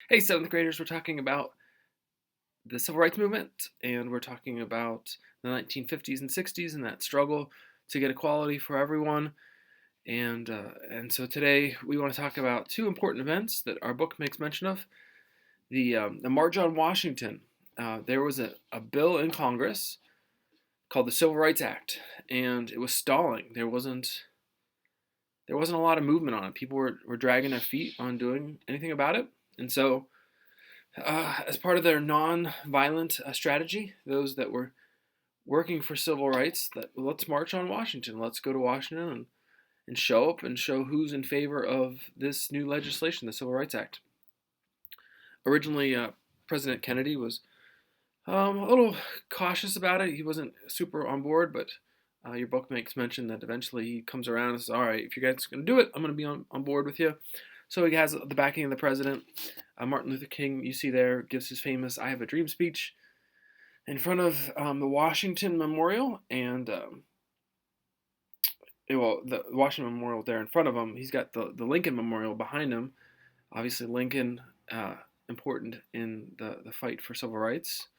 Hey, seventh graders, we're talking about the civil rights movement, and we're talking about the 1950s and 60s and that struggle to get equality for everyone. And so today we want to talk about two important events that our book makes mention of. The March on Washington. There was a bill in Congress called the Civil Rights Act, and it was stalling. There wasn't a lot of movement on it. People were dragging their feet on doing anything about it. And so as part of their non-violent strategy, those that were working for civil rights, that let's march on Washington. Let's go to Washington and show up and show who's in favor of this new legislation, the Civil Rights Act. Originally, President Kennedy was a little cautious about it. He wasn't super on board, but your book makes mention that eventually he comes around and says, all right, if you guys are going to do it, I'm going to be on board with you. So he has the backing of the president. Martin Luther King, you see there, gives his famous I Have a Dream speech in front of the Washington Memorial. And, the Washington Memorial there in front of him. He's got the Lincoln Memorial behind him. Obviously, Lincoln, important in the fight for civil rights,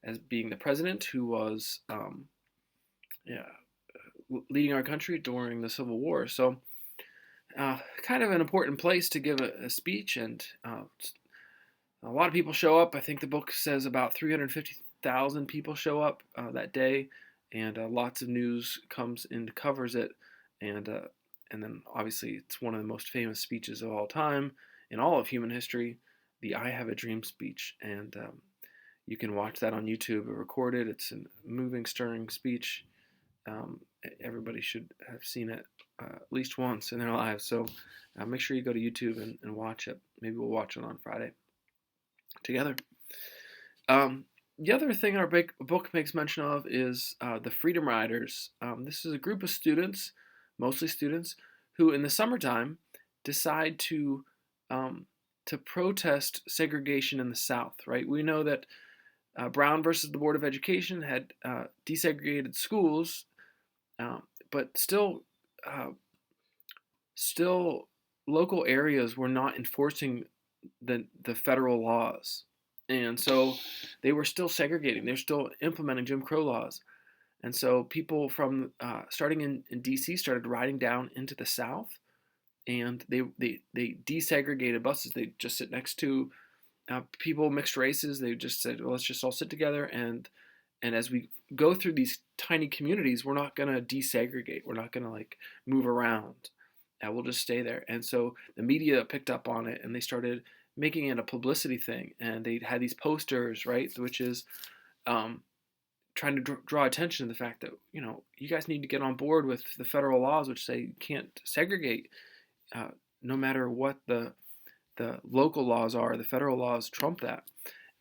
as being the president who was yeah, leading our country during the Civil War. So, kind of an important place to give a speech, and a lot of people show up. I think the book says about 350,000 people show up that day, and lots of news comes and covers it, and then obviously it's one of the most famous speeches of all time in all of human history, the "I Have a Dream" speech, and you can watch that on YouTube. Recorded. It's a moving, stirring speech. Um, Everybody should have seen it at least once in their lives. So make sure you go to YouTube and watch it. Maybe we'll watch it on Friday together. Um, the other thing our book makes mention of is the Freedom Riders. This is a group of students, mostly students, who in the summertime decide um, to protest segregation in the South. Right? We know that Brown versus the Board of Education had desegregated schools, but uh, still local areas were not enforcing the federal laws, and so they were still segregating. They're still implementing Jim Crow laws, and so people from starting in D.C. started riding down into the South, and they desegregated buses. They just sit next to people mixed races. They just said, well, let's just all sit together, and as we go through these tiny communities, we're not going to desegregate. We're not going to like move around. We'll just stay there. And so the media picked up on it, and they started making it a publicity thing. And they had these posters, right, which is um, trying to draw attention to the fact that you guys need to get on board with the federal laws, which say you can't segregate, uh, no matter what the local laws are. The federal laws trump that.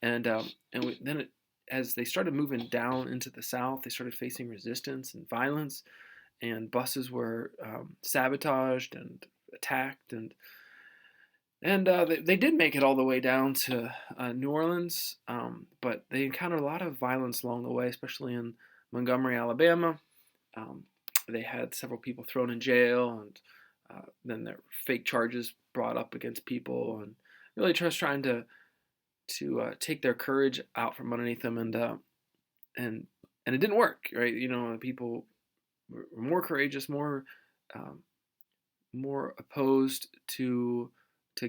Then as they started moving down into the South, they started facing resistance and violence, and buses were sabotaged and attacked, and they did make it all the way down to New Orleans, but they encountered a lot of violence along the way, especially in Montgomery, Alabama. Um, they had several people thrown in jail, and then there were fake charges brought up against people, and really just trying to take their courage out from underneath them, and and it didn't work, right? People were more courageous, um, more opposed to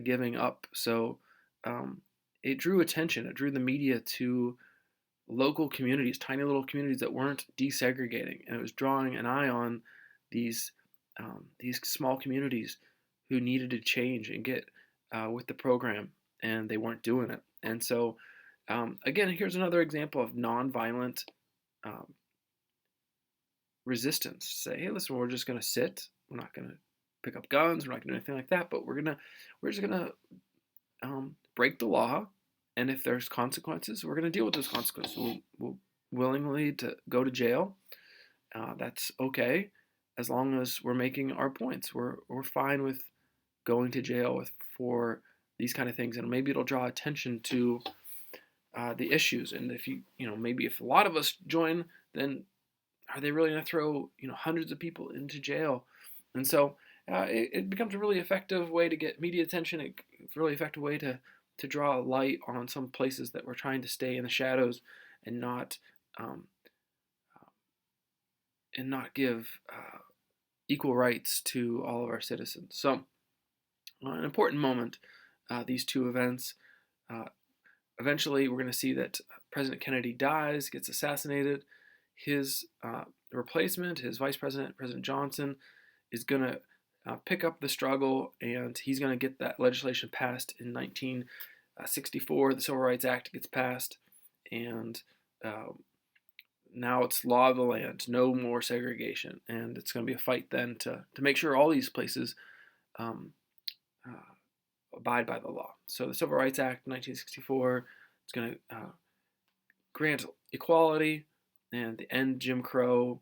giving up. So um, it drew attention. It drew the media to local communities, tiny little communities that weren't desegregating, and it was drawing an eye on these these small communities who needed to change and get with the program, and they weren't doing it. And so, again, here's another example of nonviolent um, resistance. Say, hey, listen, we're just going to sit. We're not going to pick up guns. We're not going to do anything like that. But we're just gonna break the law, and if there's consequences, we're gonna deal with those consequences. We'll willingly to go to jail. That's okay, as long as we're making our points. We're fine with going to jail for these kind of things, and maybe it'll draw attention to the issues. And if maybe if a lot of us join, then are they really going to throw hundreds of people into jail? And so it becomes a really effective way to get media attention. It's a really effective way to to draw a light on some places that were trying to stay in the shadows and not um, give equal rights to all of our citizens. So, an important moment, these two events. Uh, Eventually, we're going to see that President Kennedy dies, gets assassinated. His replacement, his vice president, President Johnson, is going to pick up the struggle, and he's going to get that legislation passed in 1964. The Civil Rights Act gets passed, and now it's law of the land, no more segregation. And it's going to be a fight then to make sure all these places um, abide by the law. So the Civil Rights Act, 1964, it's going to grant equality and end Jim Crow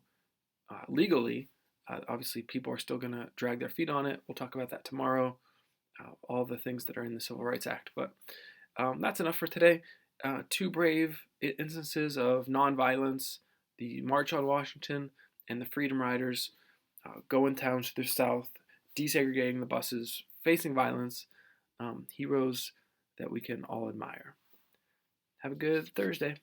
legally. Obviously, people are still going to drag their feet on it. We'll talk about that tomorrow. All the things that are in the Civil Rights Act. But that's enough for today. Two brave instances of nonviolence: the March on Washington and the Freedom Riders going towns to the South, desegregating the buses, facing violence. Heroes that we can all admire. Have a good Thursday.